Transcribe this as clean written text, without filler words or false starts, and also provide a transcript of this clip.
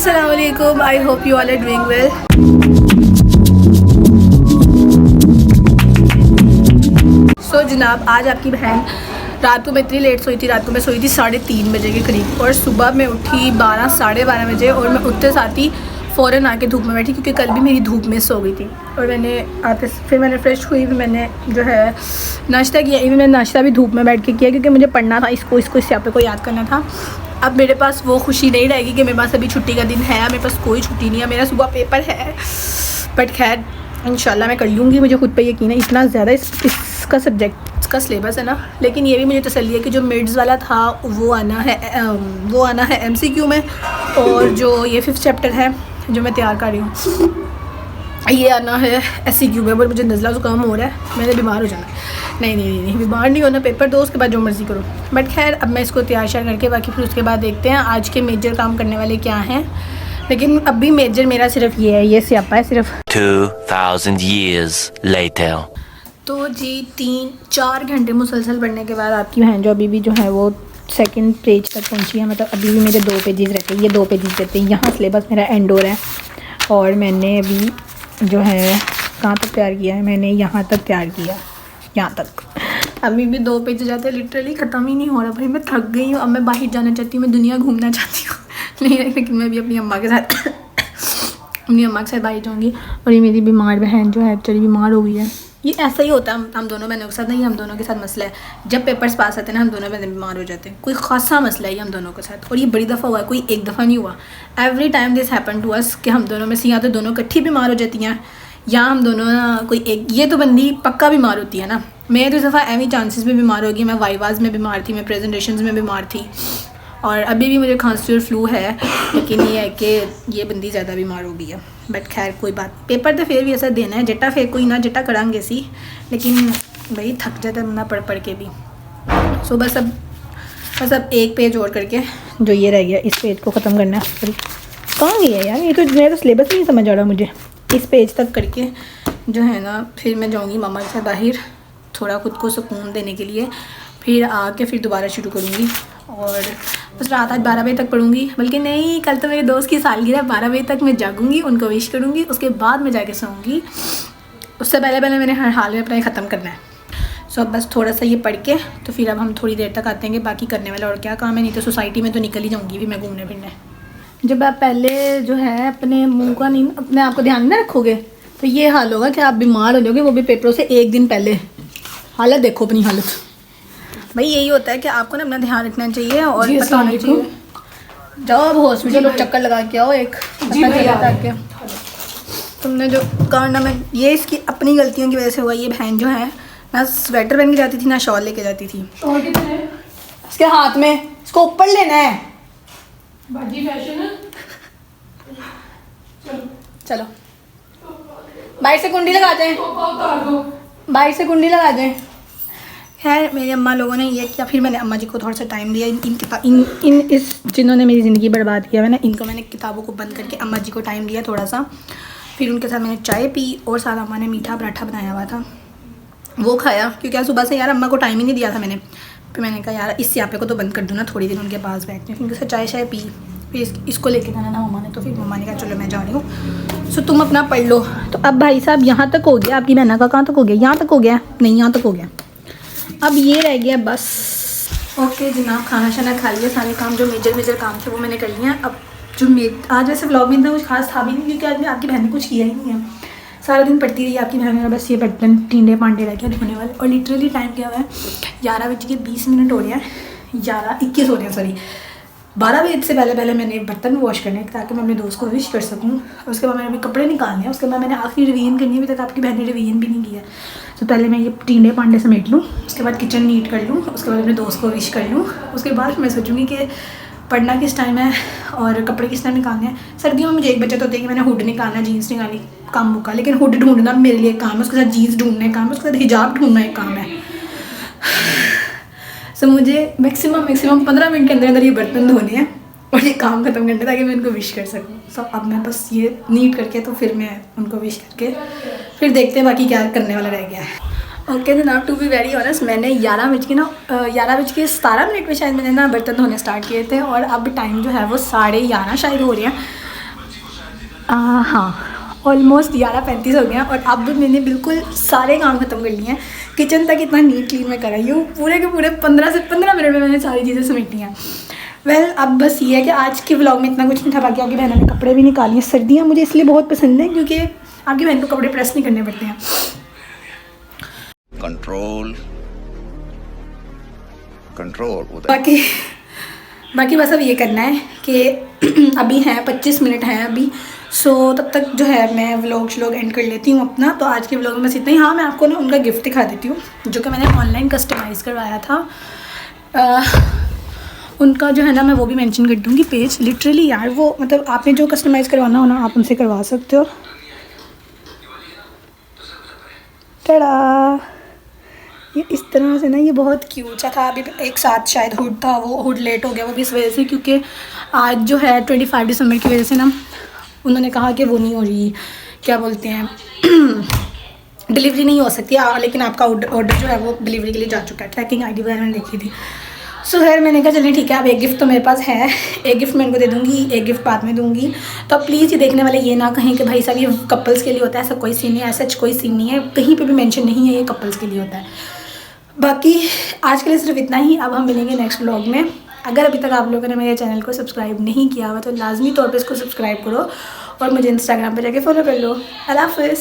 Assalamualaikum. I hope you all are doing well. So जनाब, आज आपकी बहन रात को मैं इतनी लेट सोई थी। रात को मैं सोई थी 3:30 बजे के करीब और सुबह मैं उठी 12 साढ़े 12 बजे और मैं उठते साथ ही फ़ौरन आके धूप में बैठी क्योंकि कल भी मेरी धूप मिस हो गई थी। और मैंने आते फिर मैंने फ़्रेश हुई, फिर मैंने जो है नाश्ता किया। इवन मैंने नाश्ता भी धूप में बैठ के किया क्योंकि मुझे पढ़ना था, इसको इस पे को याद करना था। अब मेरे पास वो खुशी नहीं रहेगी कि मेरे पास अभी छुट्टी का दिन है, मेरे पास कोई छुट्टी नहीं है, मेरा सुबह पेपर है। बट खैर इंशाल्लाह मैं कर लूँगी, मुझे खुद पे यकीन है। इतना ज़्यादा इसका सब्जेक्ट, इसका सिलेबस है ना, लेकिन ये भी मुझे तसल्ली है कि जो मिड्स वाला था वो आना है MCQ में, और जो ये 5th चैप्टर है जो मैं तैयार कर रही हूँ ये आना है SCQ में। पर मुझे नज़ला ज़ुकाम हो रहा है, मैंने बीमार हो जाना है। नहीं, बीमार नहीं होना, पेपर दो उसके बाद जो मर्ज़ी करो। बट खैर अब मैं इसको तैयार शार करके बाकी फिर उसके बाद देखते हैं आज के मेजर काम करने वाले क्या हैं। लेकिन अभी मेजर मेरा सिर्फ ये है, ये स्यापा है सिर्फ। 2000 years later. तो जी 3-4 घंटे मुसलसल पढ़ने के बाद आपकी बहन जो अभी भी जो है वो 2nd पेज तक पहुंची है। मतलब अभी भी मेरे 2 पेजेस रहते हैं, ये 2 पेजेस रहते हैं। यहाँ सिलेबस मेरा एंड हो रहा है और मैंने अभी जो है कहाँ तक तैयार किया है, मैंने यहाँ तक तैयार किया, यहाँ तक। अभी भी 2 पेज जाते हैं, लिटरली ख़त्म ही नहीं हो रहा भाई। मैं थक गई हूँ, अब मैं बाहर जाना चाहती हूँ, मैं दुनिया घूमना चाहती हूँ। नहीं, लेकिन मैं भी अपनी अम्मा के साथ बाहर जाऊँगी। और ये मेरी बीमार बहन जो है एक्चुअली बीमार हो गई है। ये ऐसा ही होता है हम दोनों बहनों के साथ, नहीं हम दोनों के साथ मसला है। जब पेपर्स पास आते हैं ना हम दोनों बहनें बीमार हो जाते हैं, कोई ख़ासा मसला है ये हम दोनों के साथ। और ये बड़ी दफ़ा हुआ है, कोई एक दफ़ा नहीं हुआ। Every time this happen to us कि हम दोनों में से या तो दोनों इकट्ठी बीमार हो जाती हैं या हम दोनों ना कोई एक, ये तो बंदी पक्का बीमार होती है ना। मैं तो इस दफ़ा एवी चांसेस में बीमार होगी। मैं वाइवाज़ में बीमार थी, मैं प्रेजेंटेशंस में बीमार थी और अभी भी मुझे खांसी और फ्लू है। लेकिन ये है कि ये बंदी ज़्यादा बीमार हो गई है। बट खैर कोई बात, पेपर तो फिर भी ऐसा देना है, जट्टा फिर कोई ना जट्टा करांगे सी, लेकिन भाई थक जाता है बंदा पढ़ के भी। सो बस अब एक पेज और करके जो ये रह गया इस पेज को ख़त्म करना है। कहाँ गया यार, ये तो मेरा तो सिलेबस नहीं समझ आ रहा मुझे। इस पेज तक करके जो है ना फिर मैं जाऊँगी मामा के साथ बाहर, थोड़ा खुद को सुकून देने के लिए। फिर आके फिर दोबारा शुरू करूँगी और बस रात आज 12 बजे तक पढ़ूँगी। बल्कि नहीं, कल तो मेरे दोस्त की सालगिरह, 12 बजे तक मैं जागूँगी, उनको विश करूँगी, उसके बाद मैं जाके सोऊंगी। उससे पहले मैंने हर हाल में अपना ये ख़त्म करना है। सो अब बस थोड़ा सा ये पढ़ के तो फिर अब हम थोड़ी देर तक आते हैं कि बाकी करने वाला और क्या काम है। नहीं तो सोसाइटी में तो निकल ही जाऊँगी भी मैं घूमने फिरने। जब आप पहले जो है अपने मुँह का नहीं, अपने आप को ध्यान में रखोगे तो ये हाल होगा कि आप बीमार हो जाओगे, वो भी पेपरों से एक दिन पहले। हालत देखो अपनी हालत भाई। यही होता है कि आपको ना अपना ध्यान रखना चाहिए और पता होना चाहिए। जाओ अब हॉस्पिटल और चक्कर लगा के आओ एक, ताकि तुमने जो करना, मैं ये इसकी अपनी गलतियों की वजह से हुआ। ये बहन जो है ना स्वेटर पहन के जाती थी ना शॉल लेके जाती थी। इसके हाथ में, इसको ऊपर लेना है, बाजी फैशन है। चलो बाहर से कुंडी लगा दें, बाहर से कुंडी लगा दें। खैर मेरी अम्मा लोगों ने ये किया, फिर मैंने अम्मा जी को थोड़ा सा टाइम दिया। इस जिन्होंने मेरी ज़िंदगी बर्बाद किया है ना, इनको मैंने किताबों को बंद करके अम्मा जी को टाइम दिया थोड़ा सा। फिर उनके साथ मैंने चाय पी और साथ अम्मा ने मीठा पराठा बनाया हुआ था, वो खाया। क्योंकि आज सुबह से यार अम्मा को टाइम ही नहीं दिया था मैंने। फिर मैंने कहा यार इस स्यापे को तो बंद कर दूँ ना थोड़ी देर उनके पास बैठने। फिर उनके साथ चाय पी, फिर इसको लेके जाना था मम्मा ने। तो फिर मम्मा ने कहा चलो मैं जा रही हूँ, सो तुम अपना पढ़ लो। तो अब भाई साहब यहाँ तक हो गया, आपकी बहना का कहाँ तक हो गया, यहाँ तक हो गया, नहीं यहाँ तक हो गया। अब ये रह गया बस। ओके जनाब, खाना शाना खा लिया, सारे काम जो मेजर काम थे वो मैंने कर लिया। अब जो आज वैसे व्लॉग में इतना कुछ खास था भी नहीं क्योंकि आज आपकी बहन ने कुछ किया ही नहीं है। सारा दिन पढ़ती रही आपकी बहन ने, बस ये बर्तन टींडे पांडे रह गए धोने वाले। और लिटरली टाइम क्या हुआ है, 11:20 हो रहे हैं, 11:21 हो रहे हैं सॉरी। 12 बजे से पहले मैंने बर्तन वॉश करने ताकि मैं अपने दोस्त को विश कर सकूँ। उसके बाद मैंने अभी कपड़े निकालने हैं, उसके बाद मैंने आखिरी रिवीजन करनी है। अभी तक आपकी बहन ने रिवीजन भी नहीं किया। तो पहले मैं ये टींडे पांडे समेट लूँ, उसके बाद किचन नीट कर लूँ, उसके बाद अपने दोस्त को विश कर लूँ। उसके बाद मैं सोचूँगी कि पढ़ना किस टाइम है और कपड़े किस टाइम निकालने हैं। सर्दियों में मुझे एक बचत होती है कि मैंने हुड निकालना, जीन्स निकालनी, काम मुका। लेकिन हुड ढूंढना मेरे लिए काम है, उसके साथ जीन्स ढूंढना एक काम है, उसके साथ हिजाब ढूंढना एक काम है। सो मुझे मैक्सिमम 15 मिनट के अंदर ये बर्तन धोने हैं और ये काम ख़त्म करने ताकि मैं उनको विश कर सकूँ। सो अब मैं बस ये नीट करके तो फिर मैं उनको विश करके फिर देखते हैं बाकी क्या करने वाला रह गया है। ओके जनाब, टू बी वेरी ऑनेस्ट, मैंने 11:17 पे शायद मैंने ना बर्तन धोने स्टार्ट किए थे और अब टाइम जो है वो 11:30 शायद हो रहे हैं। हाँ ऑलमोस्ट 11:35 हो गया और अब मैंने बिल्कुल सारे काम ख़त्म कर लिए हैं। किचन तक इतना नीट क्लीन मैं कर रही हूँ, पूरे के पूरे 15 से 15 मिनट में मैंने सारी चीज़ें समेटी हैं। वेल अब बस ये है कि आज के व्लॉग में इतना कुछ नहीं था। बाकी आपकी बहनों ने कपड़े भी निकाली हैं। सर्दियाँ मुझे इसलिए बहुत पसंद हैं क्योंकि आपकी बहन को कपड़े प्रेस नहीं करने पड़ते हैं। कंट्रोल बाकी बस अब ये करना है कि अभी हैं 25 मिनट हैं अभी, सो तब तक जो है मैं व्लॉग एंड कर लेती हूँ अपना। तो आज के व्लॉग में बस इतना ही। हाँ मैं आपको ना उनका गिफ्ट दिखा देती हूँ जो कि मैंने ऑनलाइन कस्टमाइज़ करवाया था। उनका जो है ना मैं वो भी मेंशन कर दूँगी पेज। लिटरली यार वो मतलब आपने जो कस्टमाइज़ करवाना हो ना आप उनसे करवा सकते हो। टड़ा ये इस तरह से ना, ये बहुत क्यूट सा था। अभी एक साथ शायद हुड था, वो हुड लेट हो गया वो भी इस वजह से क्योंकि आज जो है 25 दिसंबर की वजह से ना उन्होंने कहा कि वो नहीं हो रही, क्या बोलते हैं डिलीवरी नहीं हो सकती। लेकिन आपका ऑर्डर जो है वो डिलीवरी के लिए जा चुका है। ट्रैकिंग आईडी वगैरह मैंने देखी थी। सो खैर मैंने कहा चलिए ठीक है, अब एक गिफ्ट तो मेरे पास है, एक गिफ्ट मैं इनको दे दूँगी, एक गिफ्ट बाद में दूँगी। तो प्लीज़ ये देखने वाले ये ना कहें कि भाई साहब ये कपल्स के लिए होता है, ऐसा कोई सीन नहीं है, ऐसा कोई सीन नहीं है, कहीं पे भी मेंशन नहीं है ये कपल्स के लिए होता है। बाकी आज के लिए सिर्फ इतना ही। अब हम मिलेंगे नेक्स्ट व्लॉग में। अगर अभी तक आप लोगों ने मेरे चैनल को सब्सक्राइब नहीं किया हुआ तो लाजमी तौर पे इसको सब्सक्राइब करो और मुझे इंस्टाग्राम पे जाके फॉलो कर लो। अल्लाह हाफ़िज़।